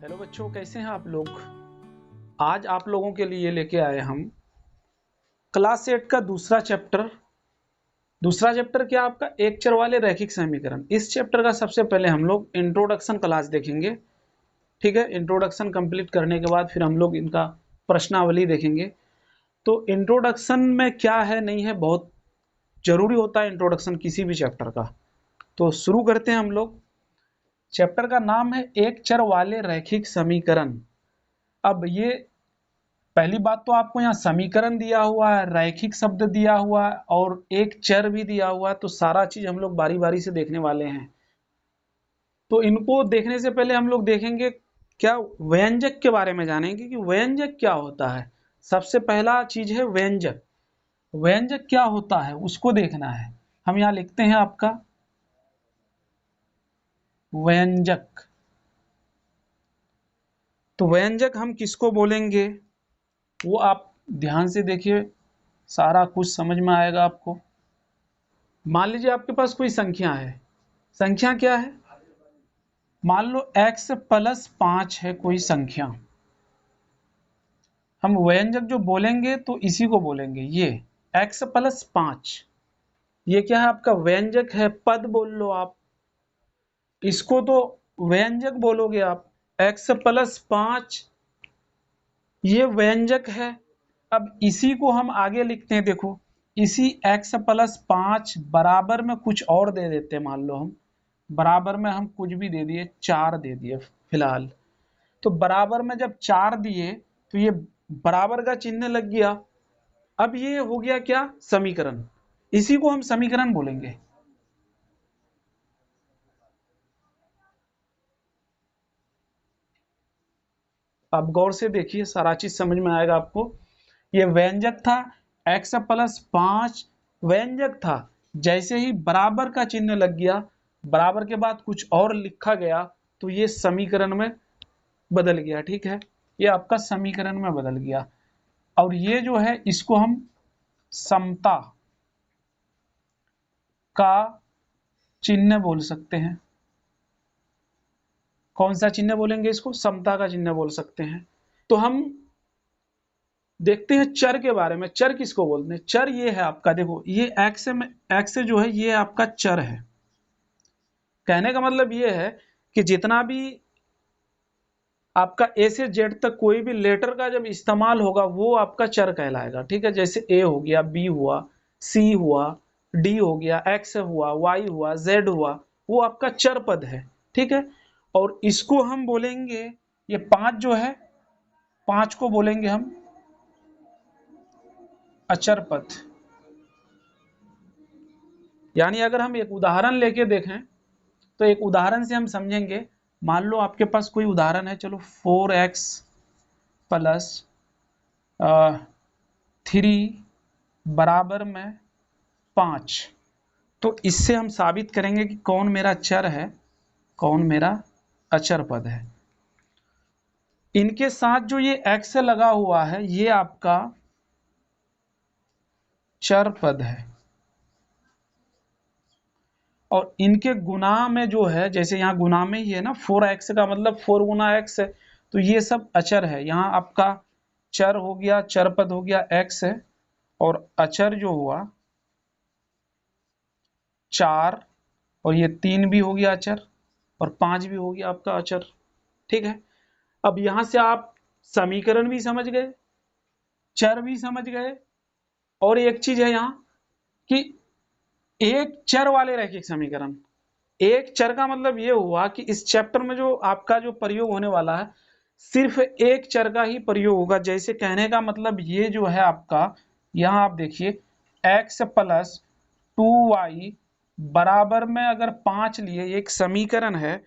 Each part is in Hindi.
हेलो बच्चों, कैसे हैं आप लोग। आज आप लोगों के लिए लेके आए हम क्लास 8 का दूसरा चैप्टर क्या आपका एक चर वाले रैखिक समीकरण। इस चैप्टर का सबसे पहले हम लोग इंट्रोडक्शन क्लास देखेंगे। ठीक है, इंट्रोडक्शन कंप्लीट करने के बाद फिर हम लोग इनका प्रश्नावली देखेंगे। तो इंट्रोडक्शन में क्या है नहीं है, बहुत जरूरी होता है इंट्रोडक्शन किसी भी चैप्टर का। तो शुरू करते हैं हम लोग। चैप्टर का नाम है एक चर वाले रैखिक समीकरण। अब ये पहली बात तो आपको यहाँ समीकरण दिया हुआ है, रैखिक शब्द दिया हुआ है और एक चर भी दिया हुआ है। तो सारा चीज हम लोग बारी बारी से देखने वाले हैं। तो इनको देखने से पहले हम लोग देखेंगे क्या व्यंजक के बारे में जानेंगे कि व्यंजक क्या होता है। सबसे पहला चीज है व्यंजक। व्यंजक क्या होता है उसको देखना है। हम यहाँ लिखते हैं आपका व्यंजक। तो व्यंजक हम किसको बोलेंगे वो आप ध्यान से देखिए, सारा कुछ समझ में आएगा आपको। मान लीजिए आपके पास कोई संख्या है। संख्या क्या है, मान लो x + 5 है कोई संख्या। हम व्यंजक जो बोलेंगे तो इसी को बोलेंगे, ये x + 5 ये क्या है आपका व्यंजक है। पद बोल लो आप, इसको तो व्यंजक बोलोगे आप। x + 5 ये व्यंजक है। अब इसी को हम आगे लिखते हैं, देखो इसी x + 5 बराबर में कुछ और दे देते हैं। मान लो हम बराबर में हम कुछ भी दे दिए, 4 दे दिए फिलहाल। तो बराबर में जब 4 दिए तो ये बराबर का चिन्ह लग गया। अब ये हो गया क्या समीकरण, इसी को हम समीकरण बोलेंगे। अब गौर से देखिए, सारा चीज समझ में आएगा आपको। ये व्यंजक था, x + 5 व्यंजक था। जैसे ही बराबर का चिन्ह लग गया, बराबर के बाद कुछ और लिखा गया तो ये समीकरण में बदल गया। ठीक है, ये आपका समीकरण में बदल गया। और ये जो है इसको हम समता का चिन्ह बोल सकते हैं। कौन सा चिन्ह बोलेंगे इसको, समता का चिन्ह बोल सकते हैं। तो हम देखते हैं चर के बारे में। चर किसको बोलते हैं, चर ये है आपका, देखो ये x जो है ये आपका चर है। कहने का मतलब ये है कि जितना भी आपका a से z तक कोई भी लेटर का जब इस्तेमाल होगा वो आपका चर कहलाएगा। ठीक है, जैसे a हो गया, b हुआ, c हुआ, d हो गया, x हुआ, y हुआ, z हुआ, वो आपका चर पद है। ठीक है, और इसको हम बोलेंगे, ये 5 जो है 5 को बोलेंगे हम अचर पद। यानी अगर हम एक उदाहरण लेके देखें तो एक उदाहरण से हम समझेंगे। मान लो आपके पास कोई उदाहरण है, चलो 4x + 3 बराबर में 5। तो इससे हम साबित करेंगे कि कौन मेरा चर है, कौन मेरा अचर पद है। इनके साथ जो ये x लगा हुआ है ये आपका चर पद है। और इनके गुना में जो है, जैसे यहाँ गुना में ही है ना, 4x का मतलब 4 गुना x है। तो ये सब अचर है। यहाँ आपका चर हो गया, चर पद हो गया x है, और अचर जो हुआ 4, और ये 3 भी हो गया अचर, और 5 भी हो गया आपका अचर। ठीक है, अब यहां से आप समीकरण भी समझ गए, चर भी समझ गए, और एक चीज है यहाँ कि एक चर वाले रैखिक समीकरण। एक चर का मतलब ये हुआ कि इस चैप्टर में जो आपका जो प्रयोग होने वाला है सिर्फ एक चर का ही प्रयोग होगा। जैसे कहने का मतलब ये जो है आपका, यहाँ आप देखिए x + 2y बराबर में अगर 5 लिए, एक समीकरण है।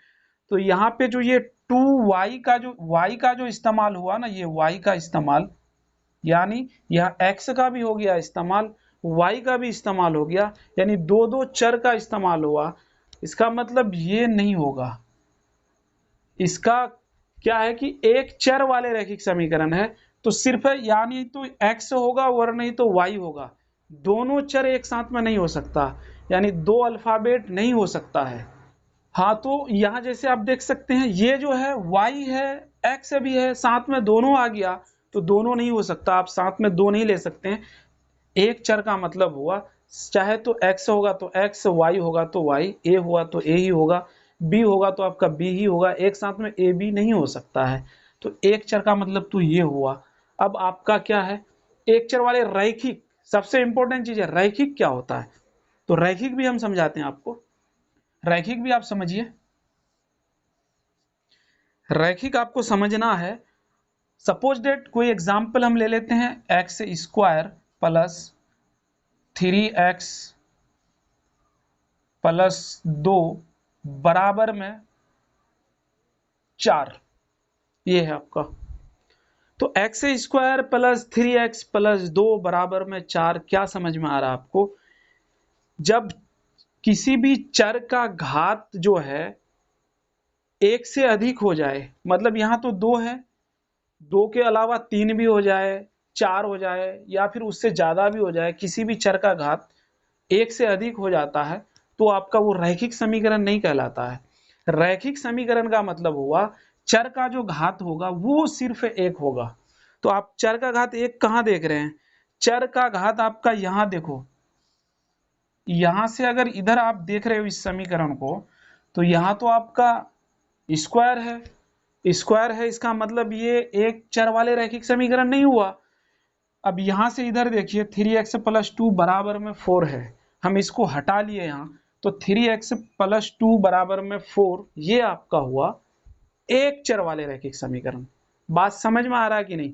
तो यहाँ पे जो ये 2y का जो y का जो इस्तेमाल हुआ ना, ये y का इस्तेमाल, यानी यहाँ x का भी हो गया इस्तेमाल, y का भी इस्तेमाल हो गया, यानी दो दो चर का इस्तेमाल हुआ। इसका मतलब ये नहीं होगा, इसका क्या है कि एक चर वाले रैखिक समीकरण है तो सिर्फ यानी तो x होगा और नहीं तो y होगा। दोनों चर एक साथ में नहीं हो सकता, यानी दो अल्फाबेट नहीं हो सकता है। हाँ, तो यहाँ जैसे आप देख सकते हैं ये जो है y है x भी है, साथ में दोनों आ गया तो दोनों नहीं हो सकता, आप साथ में दो नहीं ले सकते हैं। एक चर का मतलब हुआ चाहे तो x होगा तो x, y होगा तो y, a हुआ तो a ही होगा, b होगा तो आपका b ही होगा, एक साथ में a b नहीं हो सकता है। तो एक चर का मतलब तो ये हुआ। अब आपका क्या है, एक चर वाले रैखिक, सबसे इंपॉर्टेंट चीज है रैखिक क्या होता है, तो रैखिक भी हम समझाते हैं आपको। रैखिक भी आप समझिए, रैखिक आपको समझना है। सपोज डेट कोई एग्जाम्पल हम ले लेते हैं, x square plus 3x plus 2 बराबर में 4, ये है आपका। तो x square plus 3x plus 2 बराबर में 4, क्या समझ में आ रहा है आपको, जब किसी भी चर का घात जो है एक से अधिक हो जाए, मतलब यहां तो 2 है, 2 के अलावा 3 भी हो जाए, 4 हो जाए या फिर उससे ज्यादा भी हो जाए, किसी भी चर का घात एक से अधिक हो जाता है तो आपका वो रैखिक समीकरण नहीं कहलाता है। रैखिक समीकरण का मतलब हुआ चर का जो घात होगा वो सिर्फ एक होगा। तो आप चर का घात एक कहां देख रहे हैं, चर का घात आपका यहां देखो, यहां से अगर इधर आप देख रहे हो इस समीकरण को, तो यहां तो आपका स्क्वायर है, स्क्वायर है, इसका मतलब ये एक चर वाले रैखिक समीकरण नहीं हुआ। अब यहां से इधर देखिए 3x प्लस 2 बराबर में 4 है, हम इसको हटा लिए यहाँ, तो 3x प्लस 2 बराबर में 4, ये आपका हुआ एक चर वाले रैखिक समीकरण। बात समझ में आ रहा है कि नहीं,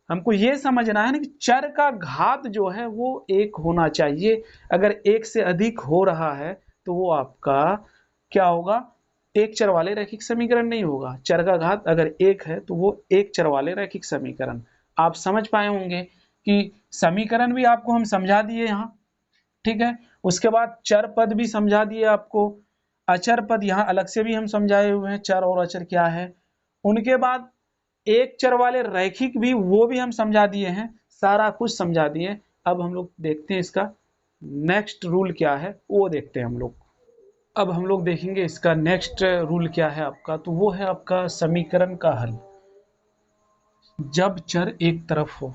हमको ये समझना है ना कि चर का घात जो है वो एक होना चाहिए, अगर एक से अधिक हो रहा है तो वो आपका क्या होगा, एक चर वाले रैखिक समीकरण नहीं होगा। चर का घात अगर एक है तो वो एक चर वाले रैखिक समीकरण। आप समझ पाए होंगे कि समीकरण भी आपको हम समझा दिए यहाँ, ठीक है। उसके बाद चर पद भी समझा दिए आपको, अचर पद यहाँ अलग से भी हम समझाए हुए हैं, चर और अचर क्या है। उनके बाद एक चर वाले रैखिक भी, वो भी हम समझा दिए हैं, सारा कुछ समझा दिए। अब हम लोग देखते हैं इसका नेक्स्ट रूल क्या है, वो देखते हैं हम लोग। अब हम लोग देखेंगे इसका नेक्स्ट रूल क्या है आपका, तो वो है आपका समीकरण का हल जब चर एक तरफ हो।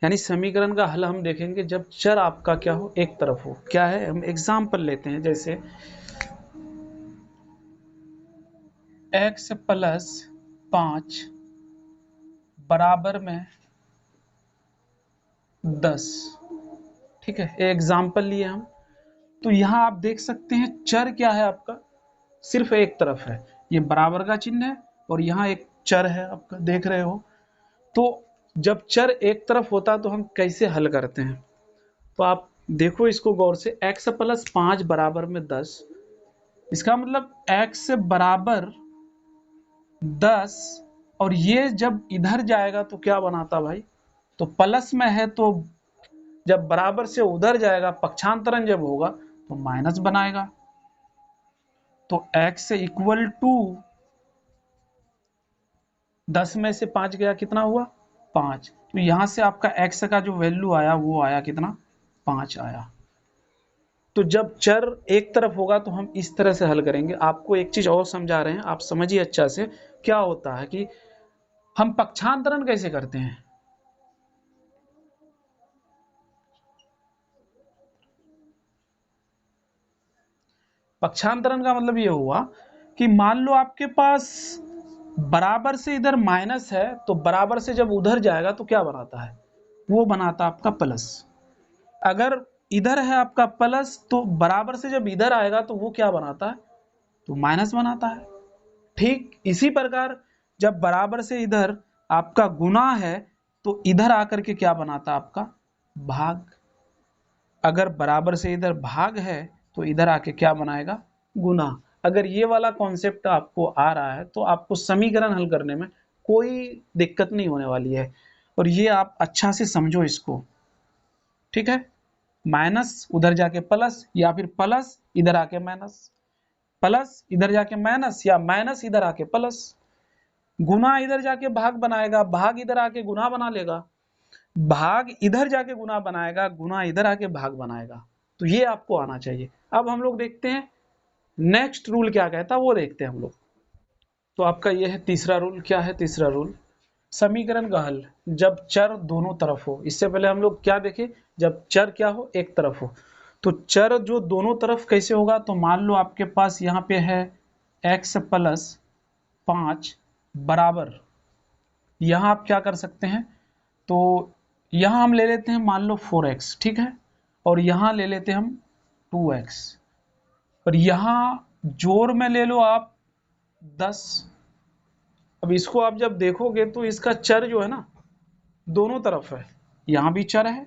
यानी समीकरण का हल हम देखेंगे जब चर आपका क्या हो, एक तरफ हो। क्या है, हम एग्जाम्पल लेते हैं, जैसे x प्लस 5 बराबर में 10, ठीक है, एग्जाम्पल लिए हम। तो यहां आप देख सकते हैं चर क्या है आपका, सिर्फ एक तरफ है, ये बराबर का चिन्ह है और यहाँ एक चर है आपका, देख रहे हो। तो जब चर एक तरफ होता तो हम कैसे हल करते हैं, तो आप देखो इसको गौर से, x प्लस 5 बराबर में 10, इसका मतलब x बराबर 10, और ये जब इधर जाएगा तो क्या बनाता भाई, तो प्लस में है तो जब बराबर से उधर जाएगा, पक्षांतरण जब होगा तो माइनस बनाएगा। तो x इक्वल टू 10 में से 5 गया, कितना हुआ 5, तो यहां से आपका x का जो वैल्यू आया वो आया कितना, 5 आया। तो जब चर एक तरफ होगा तो हम इस तरह से हल करेंगे। आपको एक चीज और समझा रहे हैं, आप समझिए अच्छा से, क्या होता है कि हम पक्षांतरण कैसे करते हैं। पक्षांतरण का मतलब ये हुआ कि मान लो आपके पास बराबर से इधर माइनस है, तो बराबर से जब उधर जाएगा तो क्या बनाता है, वो बनाता आपका प्लस। अगर इधर है आपका प्लस, तो बराबर से जब इधर आएगा तो वो क्या बनाता है, तो माइनस बनाता है। ठीक इसी प्रकार जब बराबर से इधर आपका गुना है तो इधर आकर के क्या बनाता आपका, भाग। अगर बराबर से इधर भाग है तो इधर आके क्या बनाएगा, गुना। अगर ये वाला कॉन्सेप्ट आपको आ रहा है तो आपको समीकरण हल करने में कोई दिक्कत नहीं होने वाली है, और ये आप अच्छा से समझो इसको, ठीक है। माइनस उधर जाके प्लस, या फिर प्लस इधर आके माइनस, प्लस इधर जाके माइनस, या माइनस इधर आके प्लस। गुना इधर जाके भाग बनाएगा, भाग इधर आके गुना बना लेगा, भाग इधर जाके गुना बनाएगा, गुना इधर आके भाग बनाएगा। तो ये आपको आना चाहिए। अब हम लोग देखते हैं नेक्स्ट रूल क्या कहता है, वो देखते हैं हम लोग। तो आपका ये है तीसरा रूल। क्या है तीसरा रूल? समीकरण का हल जब चर दोनों तरफ हो। इससे पहले हम लोग क्या देखे? जब चर क्या हो? एक तरफ हो। तो चर जो दोनों तरफ कैसे होगा? तो मान लो आपके पास यहाँ पे है x प्लस 5 बराबर, यहाँ आप क्या कर सकते हैं? तो यहाँ हम ले लेते हैं मान लो 4x, ठीक है, और यहाँ ले लेते हैं हम 2x, और यहाँ जोड़ में ले लो आप 10। अब इसको आप जब देखोगे तो इसका चर जो है ना दोनों तरफ है, यहाँ भी चर है,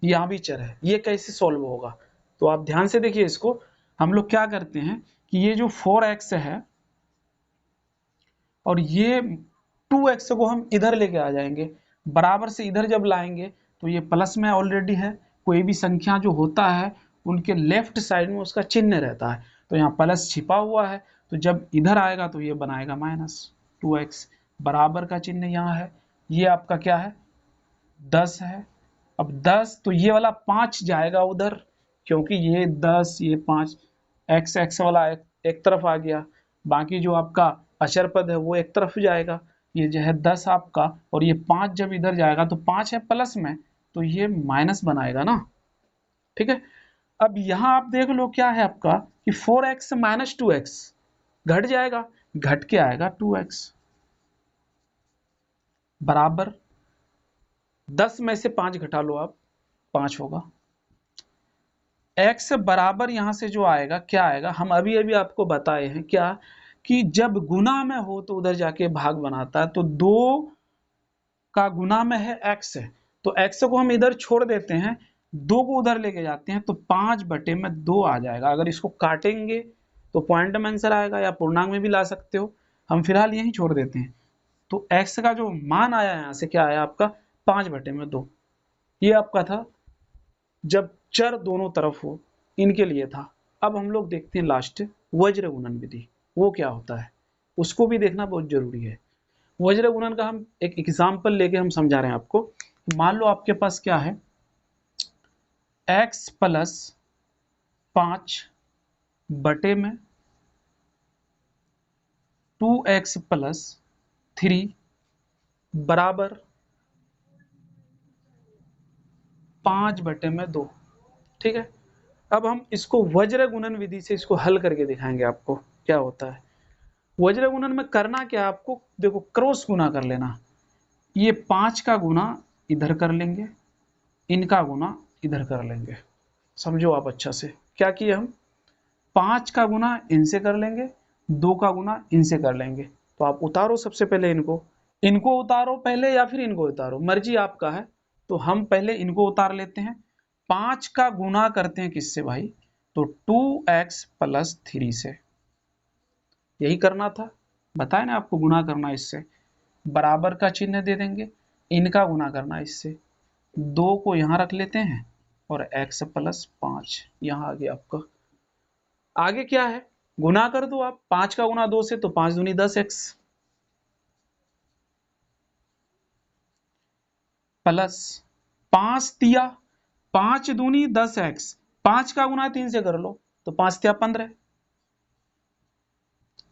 यहाँ भी चर है। ये कैसे सॉल्व होगा? तो आप ध्यान से देखिए इसको। हम लोग क्या करते हैं कि ये जो 4x है और ये 2x को हम इधर लेके आ जाएंगे, बराबर से इधर जब लाएंगे तो ये प्लस में ऑलरेडी है। कोई भी संख्या जो होता है उनके लेफ्ट साइड में उसका चिन्ह रहता है, तो यहाँ प्लस छिपा हुआ है, तो जब इधर आएगा तो ये बनाएगा -2x। बराबर का चिन्ह यहाँ है, ये आपका क्या है? 10 है। अब 10 तो ये वाला 5 जाएगा उधर, क्योंकि ये 10 ये 5 x वाला एक तरफ आ गया, बाकी जो आपका अचर पद है वो एक तरफ जाएगा। ये जो है 10 आपका, और ये 5 जब इधर जाएगा तो 5 है प्लस में, तो ये माइनस बनाएगा ना, ठीक है। अब यहाँ आप देख लो क्या है आपका कि 4x माइनस 2x घट जाएगा, घट के आएगा 2x बराबर 10 में से 5 घटा लो आप, 5 होगा। x बराबर यहाँ से जो आएगा क्या आएगा? हम अभी अभी आपको बताए हैं क्या कि जब गुना में हो तो उधर जाके भाग बनाता है, तो 2 का गुना में है x है, तो x को हम इधर छोड़ देते हैं, 2 को उधर लेके जाते हैं, तो 5/2 आ जाएगा। अगर इसको काटेंगे तो पॉइंट में आंसर आएगा, या पूर्णांक में भी ला सकते हो, हम फिलहाल यही छोड़ देते हैं। तो x का जो मान आया यहाँ से क्या आया आपका? 5/2। ये आपका था जब चर दोनों तरफ हो, इनके लिए था। अब हम लोग देखते हैं लास्ट वज्र गुणन विधि, वो क्या होता है उसको भी देखना बहुत जरूरी है। वज्र गुणन का हम एक एग्जाम्पल लेके हम समझा रहे हैं आपको। मान लो आपके पास क्या है, x प्लस 5 बटे में 2x प्लस 3 बराबर 5/2, ठीक है। अब हम इसको वज्र गुणन विधि से इसको हल करके दिखाएंगे आपको क्या होता है। वज्र गुणन में करना क्या, आपको देखो क्रॉस गुना कर लेना। ये 5 का गुना इधर कर लेंगे, इनका गुना इधर कर लेंगे। समझो आप अच्छा से क्या किए हम, 5 का गुना इनसे कर लेंगे, 2 का गुना इनसे कर लेंगे। तो आप उतारो सबसे पहले इनको उतारो पहले या फिर इनको उतारो, मर्जी आपका है। तो हम पहले इनको उतार लेते हैं। 5 का गुना करते हैं किससे भाई? तो 2x प्लस 3 से। यही करना था, बताया ना आपको, गुना करना इससे, बराबर का चिन्ह दे देंगे, इनका गुना करना इससे, 2 को यहाँ रख लेते हैं और x प्लस 5 यहाँ आ गया आपका। आगे क्या है, गुना कर दो आप, 5 का गुना 2 से, तो 5 दूनी 10x प्लस 5 तिया 5 दूनी 10x, 5 का गुना 3 से कर लो तो 5 तिया 15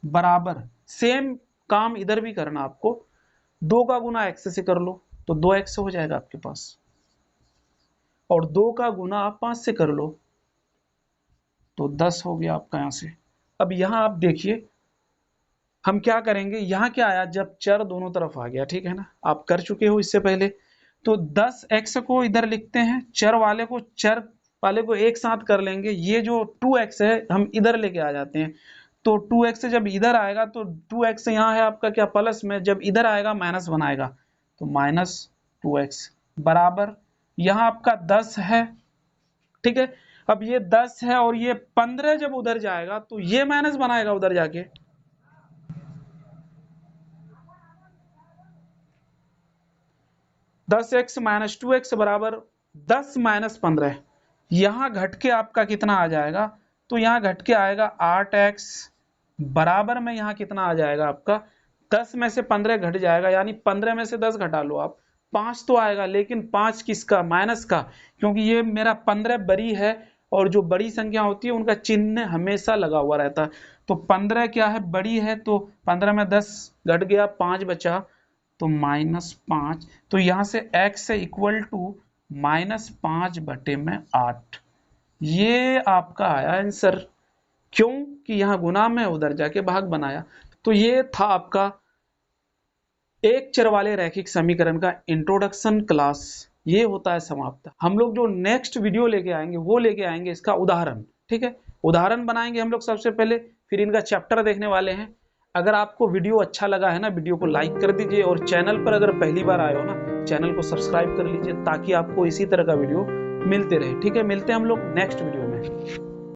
बराबर सेम काम इधर भी करना आपको, 2 का गुना x से कर लो तो 2x हो जाएगा आपके पास, और 2 का गुना आप 5 से कर लो तो 10 हो गया आपका यहाँ से। अब यहाँ आप देखिए हम क्या करेंगे, यहाँ क्या आया, जब चर दोनों तरफ आ गया, ठीक है ना, आप कर चुके हो इससे पहले। तो 10x को इधर लिखते हैं, चर वाले को एक साथ कर लेंगे, ये जो 2x है हम इधर लेके आ जाते हैं। तो 2x जब इधर आएगा तो 2x यहाँ है आपका क्या प्लस में, जब इधर आएगा माइनस बनाएगा, तो -2x बराबर यहाँ आपका 10 है, ठीक है। अब ये 10 है और ये 15 जब उधर जाएगा तो ये माइनस बनाएगा उधर जाके, -10x माइनस 2x बराबर 10 माइनस 15। यहाँ घट के आपका कितना आ जाएगा, तो यहाँ घट के आएगा 8x बराबर में यहाँ कितना आ जाएगा आपका, 10 में से 15 घट जाएगा, यानी 15 में से 10 घटा लो आप, 5 तो आएगा, लेकिन 5 किसका, माइनस का, क्योंकि ये मेरा 15 बरी है और जो बड़ी संख्या होती है उनका चिन्ह हमेशा लगा हुआ रहता है। तो 15 क्या है, बड़ी है, तो 15 में 10 घट गया, 5 बचा, तो -5। तो यहाँ से x इक्वल टू -5/8, ये आपका आया आंसर। क्यों कि यहाँ गुना में उधर जाके भाग बनाया। तो ये था आपका एक चर वाले रैखिक समीकरण का इंट्रोडक्शन क्लास। ये होता है समाप्त। हम लोग जो नेक्स्ट वीडियो लेके आएंगे वो लेके आएंगे इसका उदाहरण। ठीक है, उदाहरण बनाएंगे हम लोग सबसे पहले, फिर इनका चैप्टर देखने वाले हैं। अगर आपको वीडियो अच्छा लगा है ना, वीडियो को लाइक कर दीजिए, और चैनल पर अगर पहली बार आए हो ना, चैनल को सब्सक्राइब कर लीजिए, ताकि आपको इसी तरह का वीडियो मिलते रहे। ठीक है, मिलते हैं हम लोग नेक्स्ट वीडियो में।